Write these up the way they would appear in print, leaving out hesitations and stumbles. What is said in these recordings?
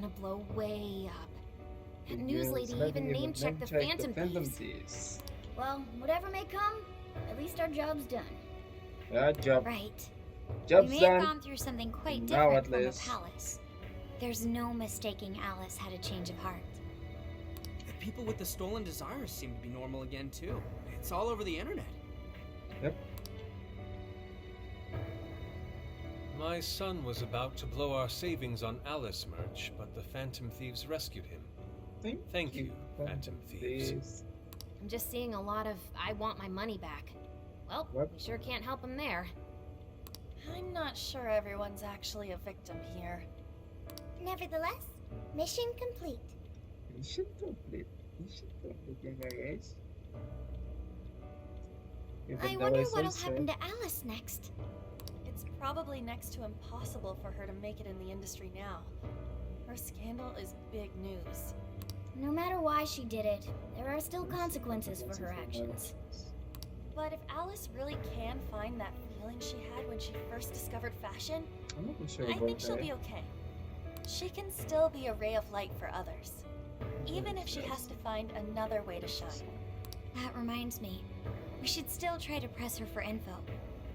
gonna blow way up. That news lady even name-checked the Phantom Thieves. Well, whatever may come, at least our job's done. Yeah, job. Right. Job's We may have done. gone through something quite Now different at from the least. palace. There's no mistaking Alice had a change of heart. The people with the stolen desires seem to be normal again, too. It's all over the internet. Yep. My son was about to blow our savings on Alice merch, but the Phantom Thieves rescued him. Thank you, Phantom Thieves. I'm just seeing a lot of I want my money back. Well, What? we sure can't help him there. I'm not sure everyone's actually a victim here. Nevertheless, mission complete. Mission complete. Yeah, guys. I wonder what'll happen to Alice next. It's probably next to impossible for her to make it in the industry now. Her scandal is big news. No matter why she did it, there are still consequences for her actions. But if Alice really can find that feeling she had when she first discovered fashion, I'm not sure I about think she'll that. be okay. She can still be a ray of light for others, even if she has to find another way to shine. That reminds me, we should still try to press her for info.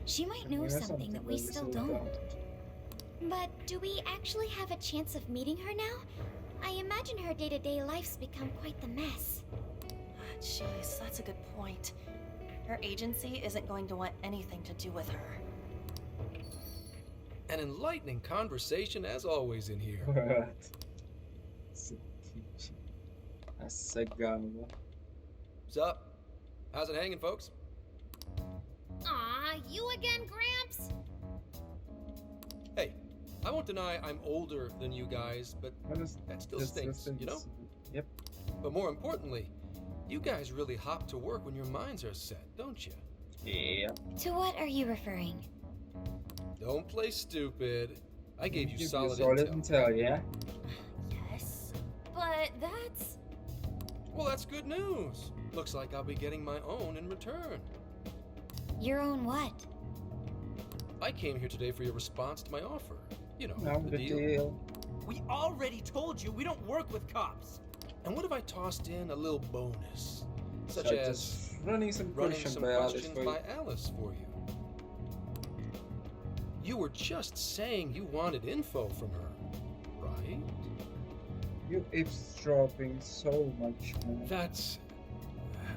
She might know Yeah, something that we we still still don't. But do we actually have a chance of meeting her now? I imagine her day-to-day life's become quite the mess. Jeez, that's a good point. Her agency isn't going to want anything to do with her. An enlightening conversation as always in here. What? Asagama. What's up? How's it hanging, folks? Aw, you again, Gramps? Hey, I won't deny I'm older than you guys, but that still stinks, you know? Yep. But more importantly, you guys really hop to work when your minds are set, don't you? Yeah. To what are you referring? Don't play stupid. I gave you Give solid solid intel. intel, yeah? Yes, but that's... Well, that's good news. Looks like I'll be getting my own in return. Your own what? I came here today for your response to my offer. You know, No, the the deal. deal. We already told you we don't work with cops. And what if I tossed in a little bonus? Such Such as as running some running questions some by Alice questions for you. by Alice for you. You were just saying you wanted info from her, right? You eavesdropping so much, man. That's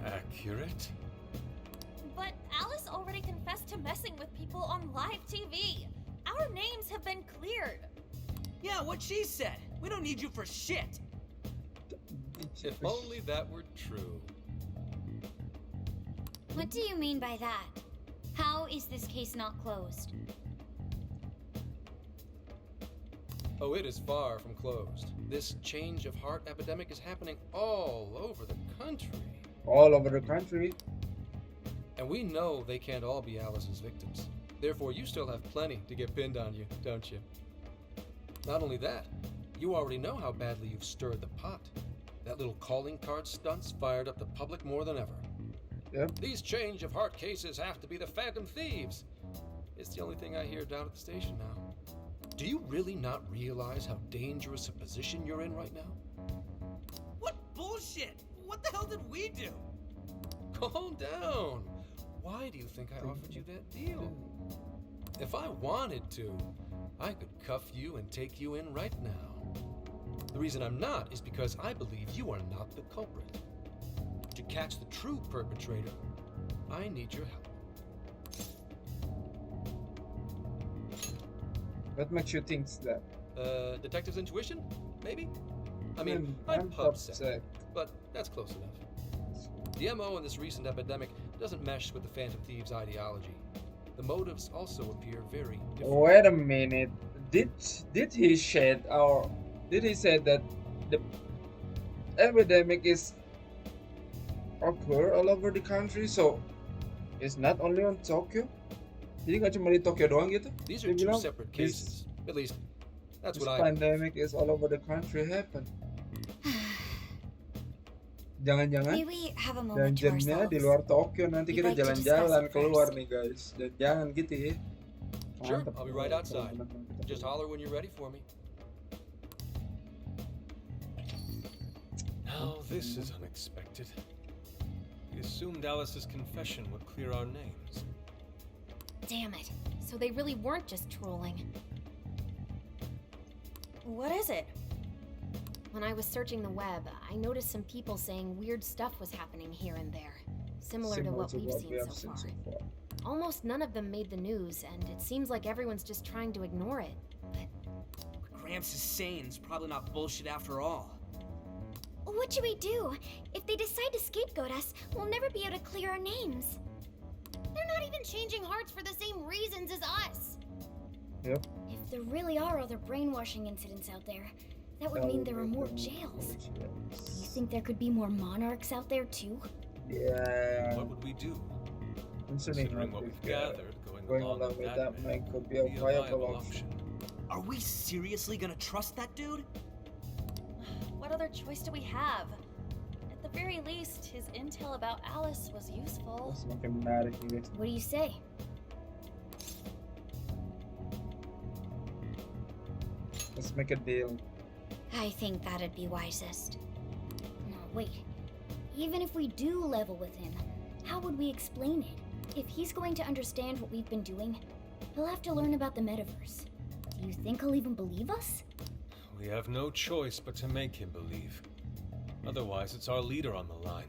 accurate. But Alice already confessed to messing with people on live TV. Our names have been cleared. Yeah, what she said. We don't need you for shit. If only that were true. What do you mean by that? How is this case not closed? Oh, it is far from closed. This change of heart epidemic is happening all over the country. All over the country. And we know they can't all be Alice's victims. Therefore, you still have plenty to get pinned on you, don't you? Not only that, you already know how badly you've stirred the pot. That little calling card stunt's fired up the public more than ever. Yep. These change of heart cases have to be the Phantom Thieves. It's the only thing I hear down at the station now. Do you really not realize how dangerous a position you're in right now? What bullshit? What the hell did we do? Calm down. Why do you think I offered you that deal? If I wanted to, I could cuff you and take you in right now. The reason I'm not is because I believe you are not the culprit. To catch the true perpetrator, I need your help. What makes you think that? Detective's intuition? Maybe? I mean, I'm I'm PubSec, upset. but that's close enough. The MO in this recent epidemic doesn't mesh with the Phantom Thieves' ideology. The motives also appear very different. Wait a minute. Did he shed or did he say that the epidemic is occur all over the country? So it's not only on Tokyo. Jadi nggak cuma di Tokyo doang gitu? These Dia are two bilang, separate cases. At least, that's This what I... pandemic is all over the country happen. Jangan-jangan May we have a moment to dungeonnya di ourselves? luar Tokyo, nanti We'd kita like to jalan-jalan discuss it keluar first. nih guys. Dan jangan gitu ya. Sure, Mantap. I'll be right outside. Just holler when you're ready for me. Now this is unexpected. We assumed Alice's confession would clear our names. Damn it. So they really weren't just trolling. What is it? When I was searching the web, I noticed some people saying weird stuff was happening here and there. Similar to what we've seen so far. Almost none of them made the news, and it seems like everyone's just trying to ignore it. But What Gramps is saying is probably not bullshit after all. What should we do? If they decide to scapegoat us, we'll never be able to clear our names. They're not even changing hearts for the same reasons as us. Yep. if there really are other brainwashing incidents out there, that would mean there are more jails. Do you think there could be more monarchs out there too? Yeah. What would we do? Considering what we've gathered, going along with that might could be a viable option. Are we seriously gonna trust that dude? What other choice do we have? At the very least, his intel about Alice was useful. Let's make him mad at you. What do you say? Let's make a deal. I think that'd be wisest. No, wait. Even if we do level with him, how would we explain it? If he's going to understand what we've been doing, he'll have to learn about the metaverse. Do you think he'll even believe us? We have no choice but to make him believe. Otherwise, it's our leader on the line.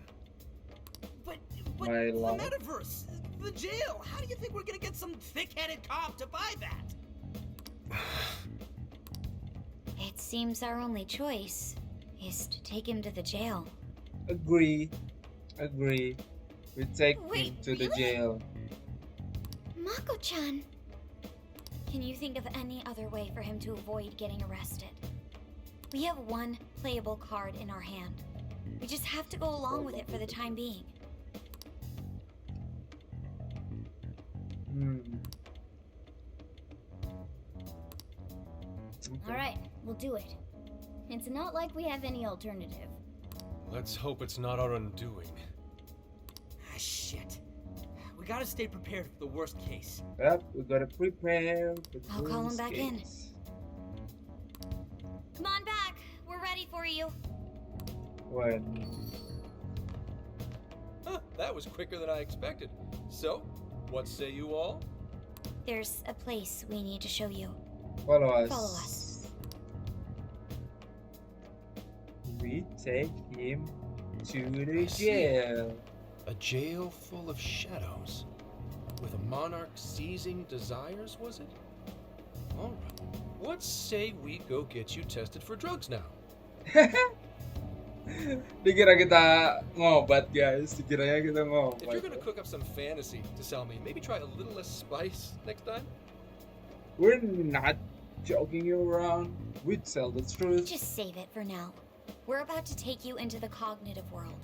But My the lord. metaverse, the jail. How do you think we're gonna get some thick-headed cop to buy that? It seems our only choice is to take him to the jail. Agree. We take him Wait, to the really? jail. Mako-chan! Can you think of any other way for him to avoid getting arrested? We have one playable card in our hand. We just have to go along with it for the time being. Alright, we'll do it. It's not like we have any alternative. Let's hope it's not our undoing. Ah, shit. We gotta stay prepared for the worst case. Yep, we gotta prepare. I'll call him back in. Come on back. We're ready for you. What? Huh, that was quicker than I expected. So, what say you all? There's a place we need to show you. Follow us. Follow us. We take him to the I see. jail. A jail full of shadows. With a monarch seizing desires, was it? Alright. What say we go get you tested for drugs now? Dikira kita ngobat, guys. Dikiranya kita If ngobat. you're gonna cook up some fantasy to sell me, maybe try a little less spice next time? We're not joking you around. We tell the truth. Just save it for now. We're about to take you into the cognitive world.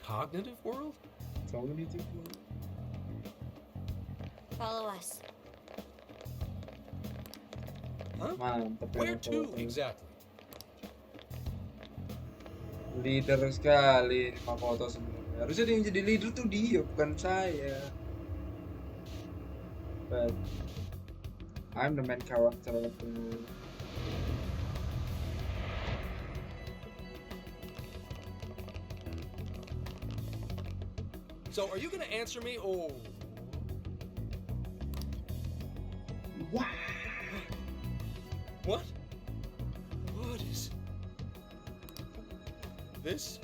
Cognitive world? That's all we need to do. Follow us. Huh? Mantap. Where ya, to Makoto. exactly? Leader sekali Makoto sebenarnya. Harusnya yang jadi leader tuh dia, bukan saya. But I'm the main character of the movie. So, are you gonna answer me or... Wow. What? What is... This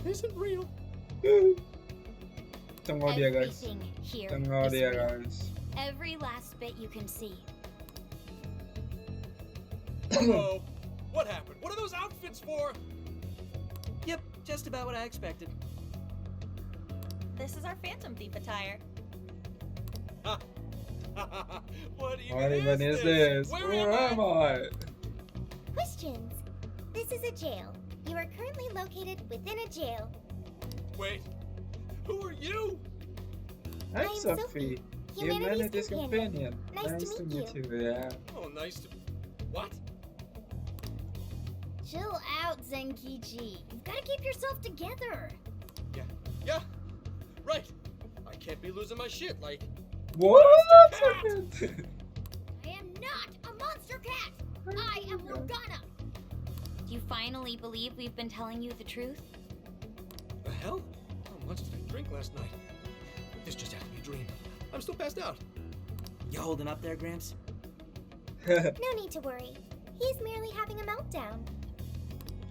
isn't real. Tengok dia, guys. Everything here Tengok is dia, real. guys. Every last bit you can see. Hello. What happened? What are those outfits for? Yep, just about what I expected. This is our Phantom Thief attire. What What even is this? Where am I? Questions. This is a jail. You are currently located within a jail. Wait, who are you? Hi, I'm Sophie. Sophie, Humanity's companion. Nice to meet you. Yeah. Oh, nice to... What? Chill out, Zenkichi. You've got to keep yourself together. Yeah, right. I can't be losing my shit, like... What? I am not a monster cat. I am Morgana. You finally believe we've been telling you the truth? The hell? How much did I drink last night? This just had to be a dream. I'm still passed out. You holding up there, Gramps? No need to worry. He's merely having a meltdown.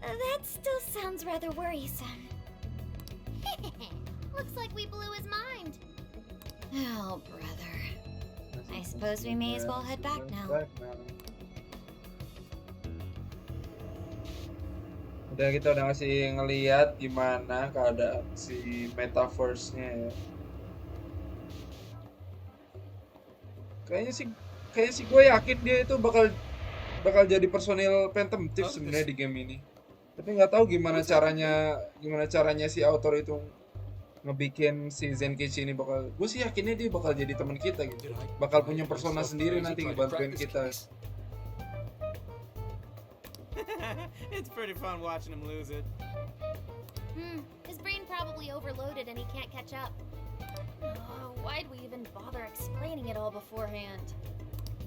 That still sounds rather worrisome. Looks like we blew his mind. Oh, brother. I suppose we may as well head back now. Kita udah ngasih ngeliat gimana keadaan si metaverse-nya ya. Kayaknya sih gue yakin dia itu bakal jadi personil Phantom Thieves sebenarnya di game ini. Tapi nggak tahu gimana caranya si author itu ngebikin si Zenkichi ini bakal. Gue sih yakinnya dia bakal jadi teman kita gitu. Bakal punya persona sendiri nanti ngebantuin kita. It's pretty fun watching him lose it. His brain probably overloaded and he can't catch up. Why'd we even bother explaining it all beforehand?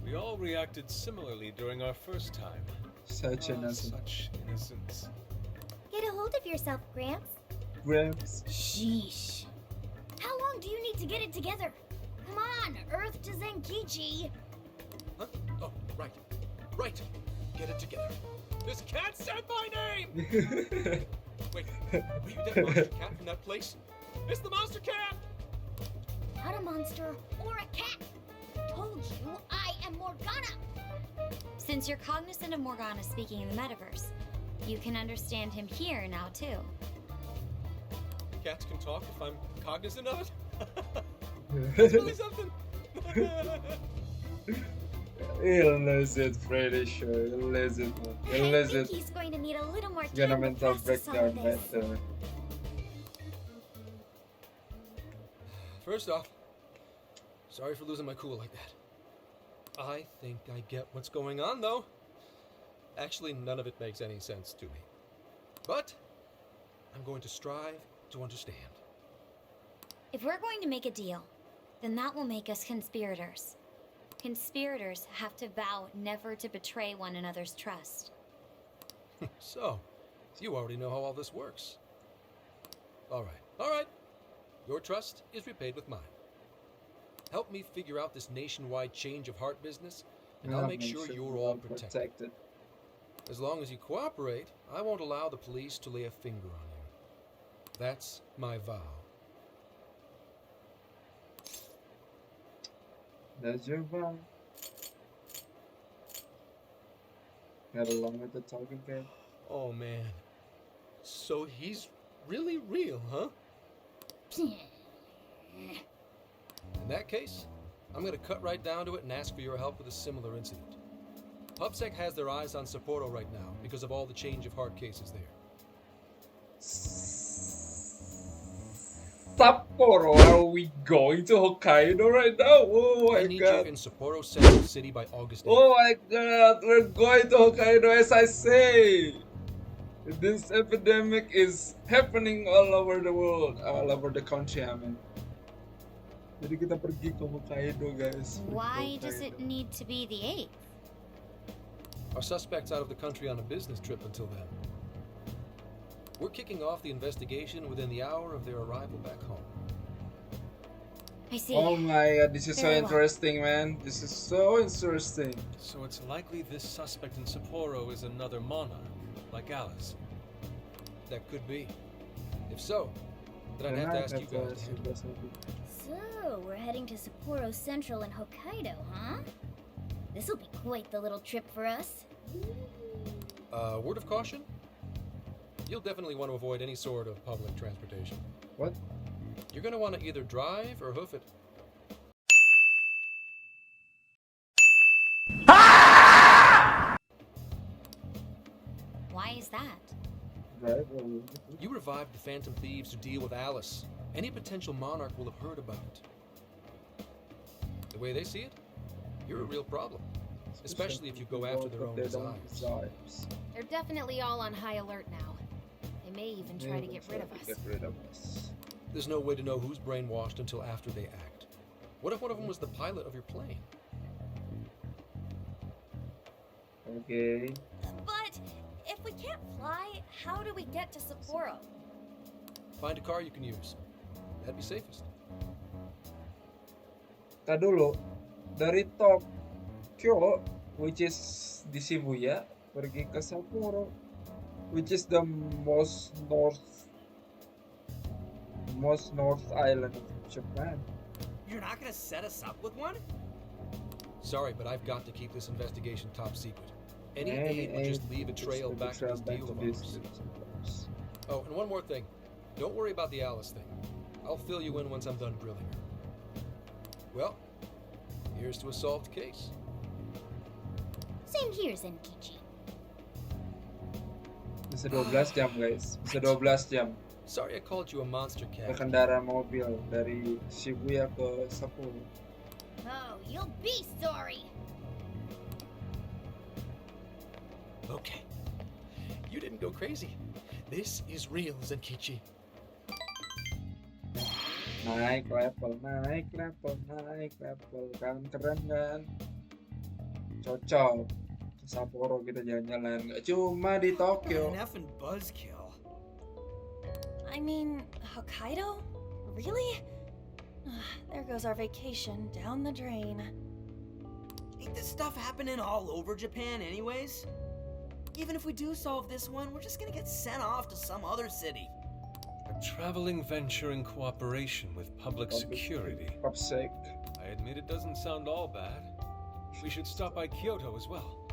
We all reacted similarly during our first time. Such innocence. Such innocence. Get a hold of yourself, Gramps. Gramps. Sheesh. How long do you need to get it together? Come on, Earth to Zenkichi. Huh? Oh, right. Right. Get it together. This cat said my name! Wait, were you that monster cat from that place? It's the monster cat! Not a monster or a cat. Told you I am Morgana. Since you're cognizant of Morgana speaking in the metaverse, you can understand him here now too. Cats can talk if I'm cognizant of it? That's really something! He'll lose it, pretty sure. He'll lose it, man. He'll lose I it. think he's going to need a little more He's gonna time to mental process all breakdown this. better. First off, sorry for losing my cool like that. I think I get what's going on, though. Actually, none of it makes any sense to me. But I'm going to strive to understand. If we're going to make a deal, then that will make us conspirators. Conspirators have to vow never to betray one another's trust. So, you already know how all this works. All right. Your trust is repaid with mine. Help me figure out this nationwide change of heart business, and I'll make sure you're all protected. As long as you cooperate, I won't allow the police to lay a finger on you. That's my vow. That's your vow. Got along with the talking cat. Oh man. So he's really real, huh? In that case, I'm gonna cut right down to it and ask for your help with a similar incident. PubSec has their eyes on Sapporo right now because of all the change of heart cases there. Sapporo, are we going to Hokkaido right now? Oh my I need god. you in Sapporo Central City by August 8th. Oh my god, we're going to Hokkaido as I say. This epidemic is happening all over the world, all over the country, I mean. Jadi kita pergi ke Hokkaido, guys. Why does it need to be the 8th? Our suspect's out of the country on a business trip until then. We're kicking off the investigation within the hour of their arrival back home. I see. Oh my god, this is so Very well. interesting, man. This is so interesting. So it's likely this suspect in Sapporo is another monarch, like Alice. That could be. If so, then I'd have to ask you guys to handle it. So, we're heading to Sapporo Central and Hokkaido, huh? This'll be quite the little trip for us. Word of caution? You'll definitely want to avoid any sort of public transportation. What? You're gonna want to either drive or hoof it. Why is that? Right? You revived the Phantom Thieves to deal with Alice. Any potential monarch will have heard about it. The way they see it, you're a real problem. Especially if you go after their own desires. They're definitely all on high alert now. They may even try to get rid of us. There's no way to know who's brainwashed until after they act. What if one of them was the pilot of your plane? Okay. But if If we can't fly, how do we get to Sapporo? Find a car you can use. That'd be safest. Kita dulu dari Tokyo, which is di Shibuya, pergi ke Sapporo, which is the most north island of Japan. You're not gonna set us up with one? Sorry, but I've got to keep this investigation top secret. Any aid would just leave a trail back to this deal of ours. Oh, and one more thing. Don't worry about the Alice thing. I'll fill you in once I'm done grilling her. Well, here's to a solved case. Same here, Zenkichi. Bisa 12 jam guys, bisa 12 jam. Sorry I called you a monster cat. Berkendara mobil dari Shibuya ke Sapporo. Oh, you'll be sorry. Okay. You didn't go crazy. This is real, Zenkichi. Naik level. Kan keren kan? Cocok. Ke Sapporo kita jalan-jalan. Gak cuma di Tokyo. An effing buzzkill. I mean, Hokkaido? Really? There goes our vacation down the drain. Ain't this stuff happening all over Japan anyways? Even if we do solve this one, we're just gonna get sent off to some other city. A traveling venture in cooperation with public security. Popsec. I admit it doesn't sound all bad. We should stop by Kyoto as well.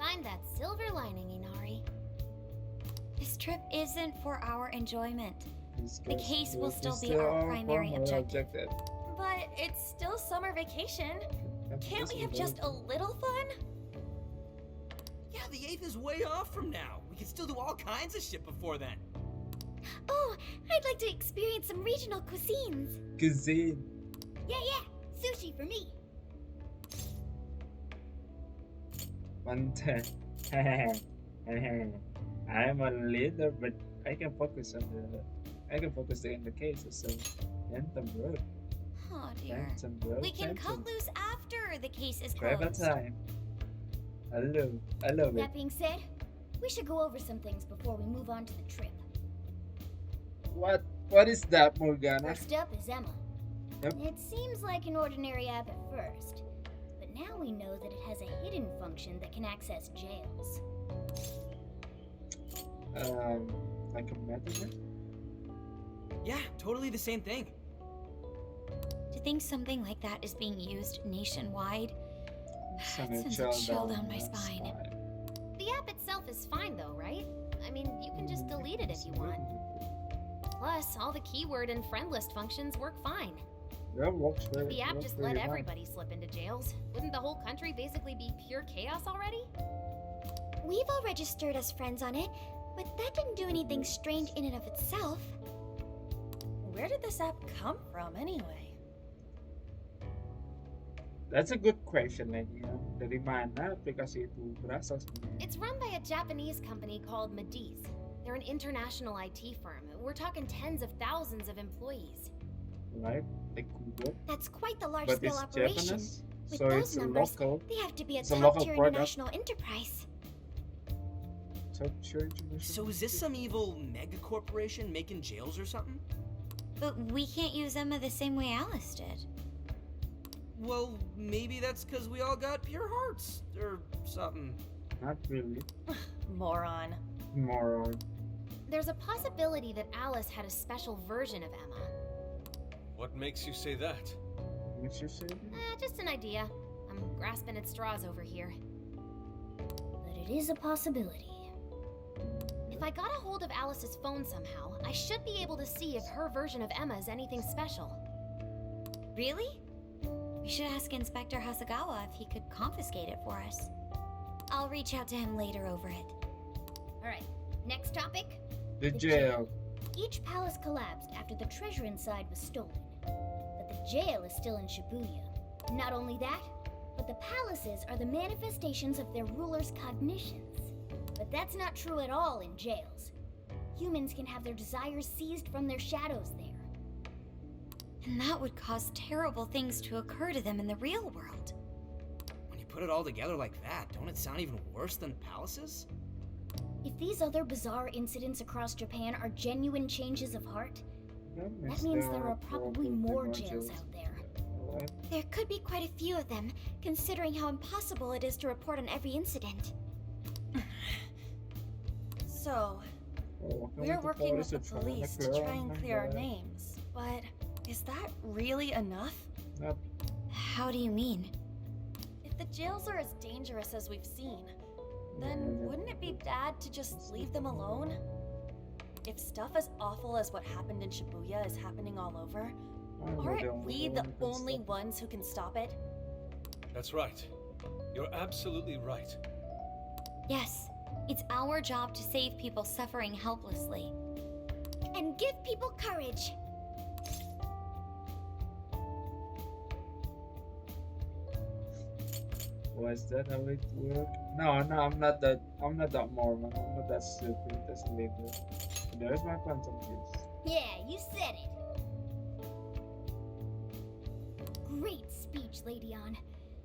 Find that silver lining, Inari. This trip isn't for our enjoyment. The case will still be Still our primary objective. But it's still summer vacation. Can't we have just a little fun? Yeah, the 8th is way off from now. We can still do all kinds of shit before then. Oh, I'd like to experience some regional cuisines. Cuisine. Yeah, sushi for me. Mantan. I'm a leader, but I can focus in the case. So, Phantom Road. Oh dear. Phantom Road. We can cut loose after the case is closed. Travel time. I love it. That being said, we should go over some things before we move on to the trip. What is that, Morgana? First up is Emma. Yep. It seems like an ordinary app at first, but now we know that it has a hidden function that can access jails. Like a metaphor? Yeah, totally the same thing. To think something like that is being used nationwide, Send that sends a chill down my spine. The app itself is fine though, right? I mean, you can just delete it if you want. Plus, all the keyword and friend list functions work fine. Yeah, works very, If the app works just very let well. everybody slip into jails, wouldn't the whole country basically be pure chaos already? We've all registered as friends on it, but that didn't do anything strange in and of itself. Where did this app come from anyway? That's a good question, Nadia. Dari mana aplikasi itu berasal sebenarnya? It's run by a Japanese company called Mediz. They're an international IT firm. We're talking tens of thousands of employees. Right? Like Google. That's quite the But large-scale it's operation. Japanese, With so those it's a numbers, local. they have to be a it's a local top-tier product. international enterprise. Top-tier international. So is this some evil mega corporation making jails or something? but we can't use Emma the same way Alice did. Well, maybe that's because we all got pure hearts or something. Not really. Moron. Moron. There's a possibility that Alice had a special version of Emma. What makes you say that? What you say? Just an idea. I'm grasping at straws over here. But it is a possibility. If I got a hold of Alice's phone somehow, I should be able to see if her version of Emma is anything special. Really? We should ask Inspector Hasagawa if he could confiscate it for us. I'll reach out to him later over it. Alright, next topic. The jail. Each palace collapsed after the treasure inside was stolen. But the jail is still in Shibuya. Not only that, but the palaces are the manifestations of their rulers' cognitions. But that's not true at all in jails. Humans can have their desires seized from their shadows there. And that would cause terrible things to occur to them in the real world. When you put it all together like that, don't it sound even worse than palaces? If these other bizarre incidents across Japan are genuine changes of heart, that means there are probably more jails out there. Alright. There could be quite a few of them, considering how impossible it is to report on every incident. So, Oh, we're working with the try police to girl, try and and, clear our names, but is that really enough? Not How do you mean? If the jails are as dangerous as we've seen, then wouldn't it be bad to just leave them alone? If stuff as awful as what happened in Shibuya is happening all over, aren't we the only ones who can stop it? That's right. You're absolutely right. Yes, it's our job to save people suffering helplessly. And give people courage. Was that how it worked? No, I'm not that Mormon. I'm not that stupid. That's later. There's my Phantom Thieves. Yeah, you said it. Great speech, Lady On.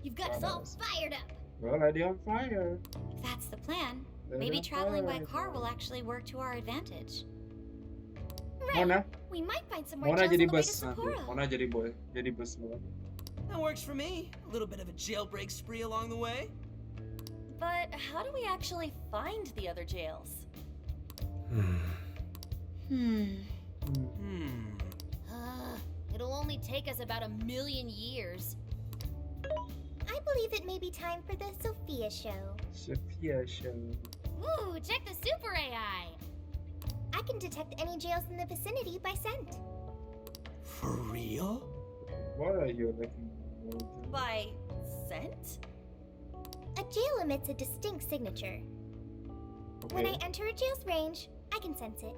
You've got us all fired up. We're already on fire. If that's the plan, Already maybe on traveling by fire. car will actually work to our advantage. Right. Mona, We might find some more Mona jails on jadi the way to bus nanti. Sapporo. Mona jadi bus Mona. That works for me. A little bit of a jailbreak spree along the way. But how do we actually find the other jails? It'll only take us about 1,000,000 years. I believe it may be time for the Sophia show. Sophia show. Ooh, check the super AI. I can detect any jails in the vicinity by scent. For real? What are you looking for? By scent? A jail emits a distinct signature. When I enter a jail's range, I can sense it.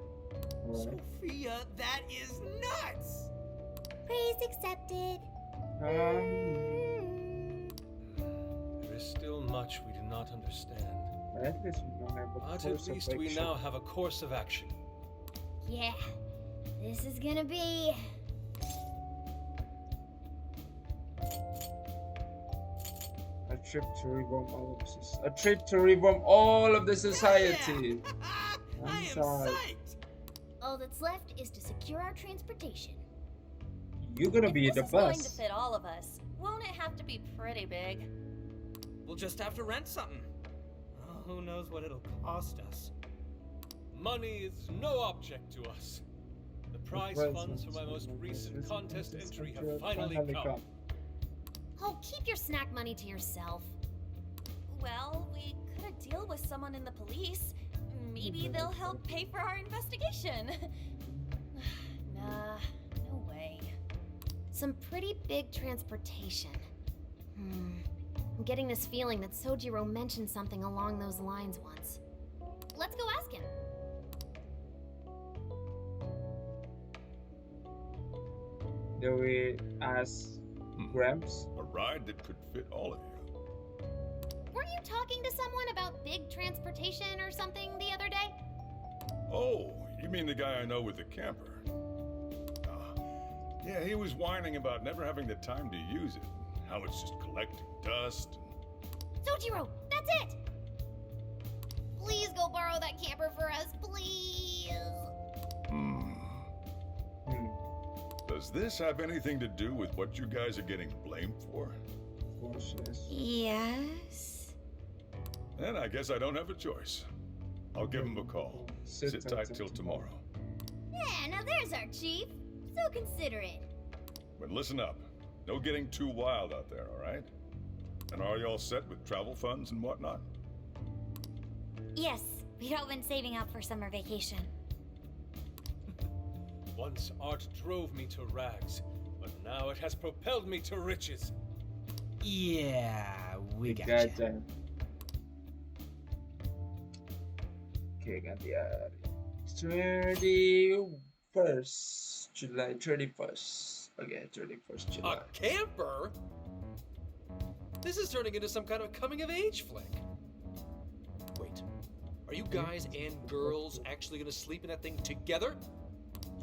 Alright. Sophia, that is nuts! Praise accepted. There is still much we do not understand. At least we don't have a But course at of least we action. now have a course of action. Yeah, this is gonna be... A trip to reform all of this. A trip to reform all of the society. I am sorry. psyched! All that's left is to secure our transportation. You're gonna If be this the is going to bus. fit all of us, won't it have to be pretty big? We'll just have to rent something. Oh, who knows what it'll cost us. Money is no object to us. The prize funds for my most recent contest entry have finally come. Oh, keep your snack money to yourself. Well, we could deal with someone in the police. Maybe they'll help pay for our investigation. Nah, no way. Some pretty big transportation. I'm getting this feeling that Sojiro mentioned something along those lines once. Let's go ask him. Do we ask Gramps? A ride that could fit all of you. Weren't you talking to someone about big transportation or something the other day? Oh, you mean the guy I know with the camper? Yeah, he was whining about never having the time to use it. How it's just collecting dust. Sojiro, that's it! Please go borrow that camper for us, please! Does this have anything to do with what you guys are getting blamed for? Of course, yes. Yes. Then I guess I don't have a choice. I'll give him a call. Sit tight till tomorrow. Yeah, now there's our chief. So considerate. But listen up. No getting too wild out there, all right? And are you all set with travel funds and whatnot? Yes, we've all been saving up for summer vacation. Once art drove me to rags, but now it has propelled me to riches. Yeah, we Got gotcha. that. Okay, got the 31st July, 31st. Okay, 31st July. A camper? This is turning into some kind of coming-of-age flick. Wait, are you guys and girls actually gonna sleep in that thing together?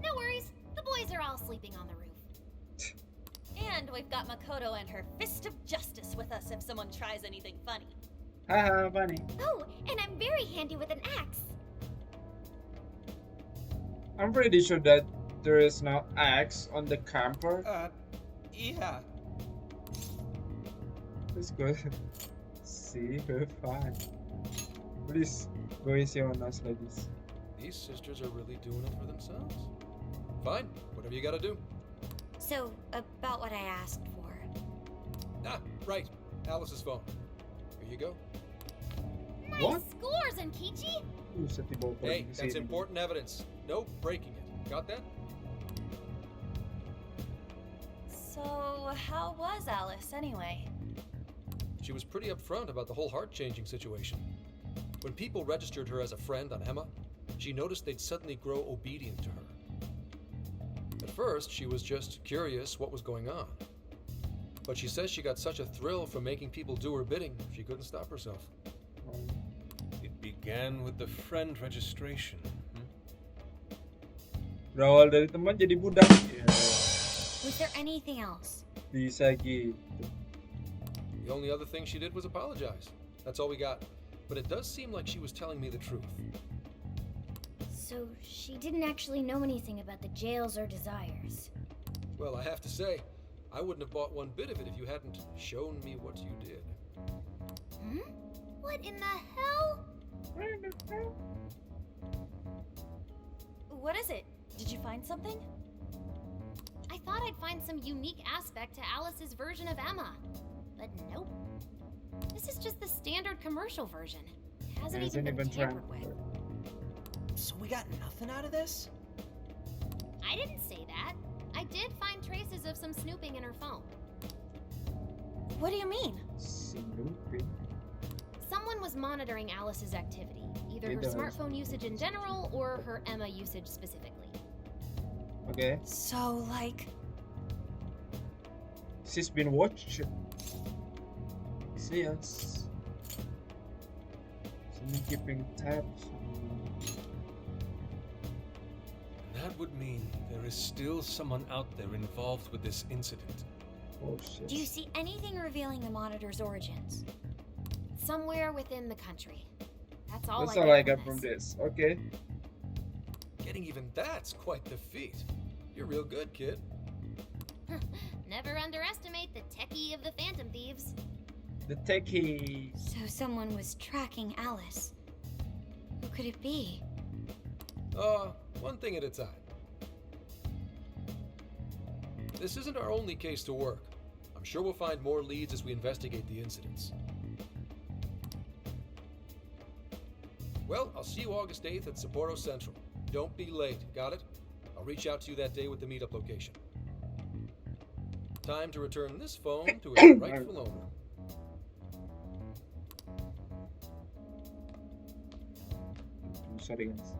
No worries, the boys are all sleeping on the roof. And we've got Makoto and her fist of justice with us if someone tries anything funny. Haha, funny. Oh, and I'm very handy with an axe. I'm pretty sure that there is no axe on the camper. Yeah. Let's go see her find. Please go easy on us, ladies. These sisters are really doing it for themselves. Fine, whatever you gotta do. So, about what I asked for. Ah, right. Alice's phone. Here you go. Nice What? scores, Ankichi! Hey, that's important evidence. No breaking it. Got that? So, how was Alice anyway? She was pretty upfront about the whole heart-changing situation. When people registered her as a friend on Emma, she noticed they'd suddenly grow obedient to her. At first, she was just curious what was going on. But she says she got such a thrill from making people do her bidding, she couldn't stop herself. It began with the friend registration. Berawal dari teman jadi budak. Was there anything else? Bisa gitu. The only other thing she did was apologize. That's all we got. But it does seem like she was telling me the truth. So she didn't actually know anything about the jails or desires. Well, I have to say, I wouldn't have bought one bit of it if you hadn't shown me what you did. Hmm? What in the hell? What is it? Did you find something? I thought I'd find some unique aspect to Alice's version of Emma. But nope. This is just the standard commercial version. It hasn't even been tampered with. So we got nothing out of this? I didn't say that. I did find traces of some snooping in her phone. What do you mean? Snooping. Someone was monitoring Alice's activity, either her smartphone usage in general or her Emma usage specifically. Okay. So, like... She's been watched. See us. She's keeping tabs. That would mean there is still someone out there involved with this incident. Oh shit. Do you see anything revealing the monitor's origins? Somewhere within the country. That's all That's I all get I got from this. Okay. Getting even that's quite the feat. You're real good, kid. Never underestimate the techie of the Phantom Thieves. The techie. So someone was tracking Alice. Who could it be? One thing at a time. This isn't our only case to work. I'm sure we'll find more leads as we investigate the incidents. Well, I'll see you August 8th at Sapporo Central. Don't be late, got it? I'll reach out to you that day with the meetup location. Time to return this phone to its rightful owner. Sorry guys.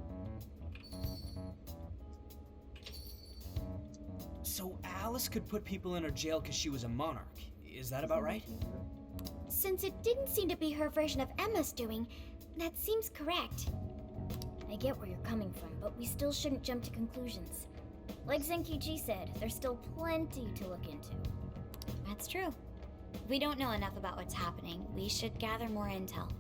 So Alice could put people in her jail because she was a monarch. Is that about right? Since it didn't seem to be her version of Emma's doing, that seems correct. I get where you're coming from, but we still shouldn't jump to conclusions. Like Zenkichi said, there's still plenty to look into. That's true. We don't know enough about what's happening. We should gather more intel.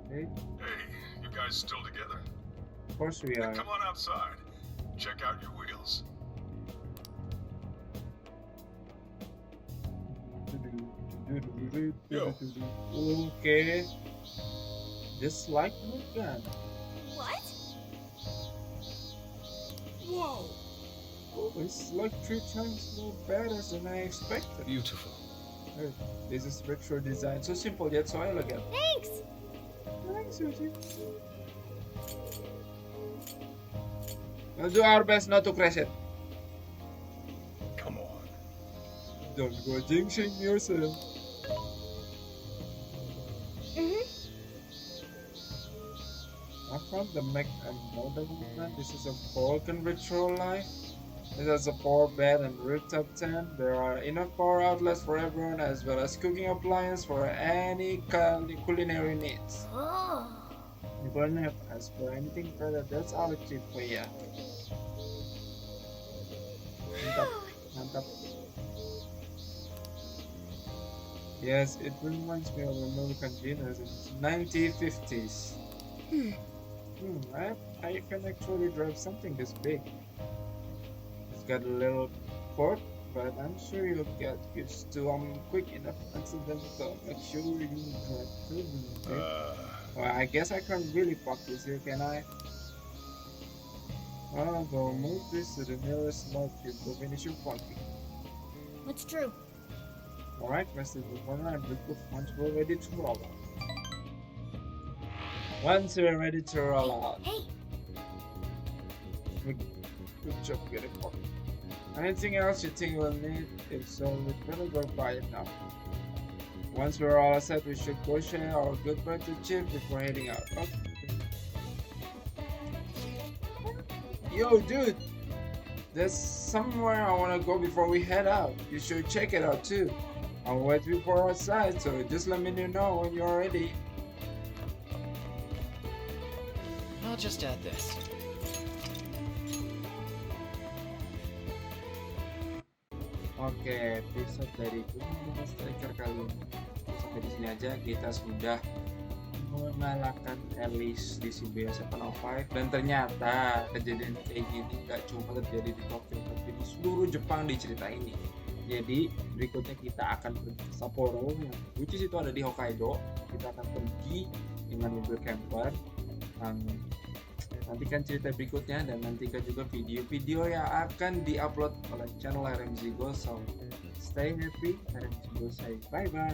Okay. Hey, you guys still together? Of course we are. Come on outside. Check out your wheels. Yo. Okay. Just like my gun. What? Whoa! Oh, it's like 3 times more badass than I expected. Beautiful. Hey, this is retro design. So simple yet so elegant. Thanks! Thanks, Susie. We'll do our best not to crash it. Come on. Don't go jinxing yourself. I found the mech and modern movement. This is a Vulcan ritual life. It has a power bed and rooftop tent. There are enough power outlets for everyone, as well as cooking appliance for any culinary needs. Oh. You don't have to ask for anything further. That's our tip for you. Mantap, mantap. Yes, it reminds me of American dinners in 1950s. I can actually drive something this big. It's got a little port, but I'm sure you'll get used to quick enough accidental. Make sure you drive prudently. Well, I guess I can't really park this here, can I? I'll go move this to the nearest market to finish your parking. What's true? Alright, rest of the corner and report once we're ready to roll out. Once we're ready to roll out. Hey! Good job getting parked. Anything else you think we'll need? If so, we'd better go buy it now. Once we're all set, we should go share our goodbye to Chief before heading out. Okay. Yo, dude! There's somewhere I want to go before we head out. You should check it out too. I'll wait before outside, so just let me know when you're ready. I'll just add this. Oke, episode dari Criminal Striker kali ini sampai di sini aja. Kita sudah mengalahkan Alice di Shibuya 705, dan ternyata kejadian kayak gini gak cuma terjadi di Tokyo tapi di seluruh Jepang di cerita ini. Jadi berikutnya kita akan pergi ke Sapporo, which is itu ada di Hokkaido. Kita akan pergi dengan mobil camper. Nantikan cerita berikutnya dan nantikan juga video-video yang akan diupload oleh channel RMZ Go. So stay happy, RMZ Go say bye bye.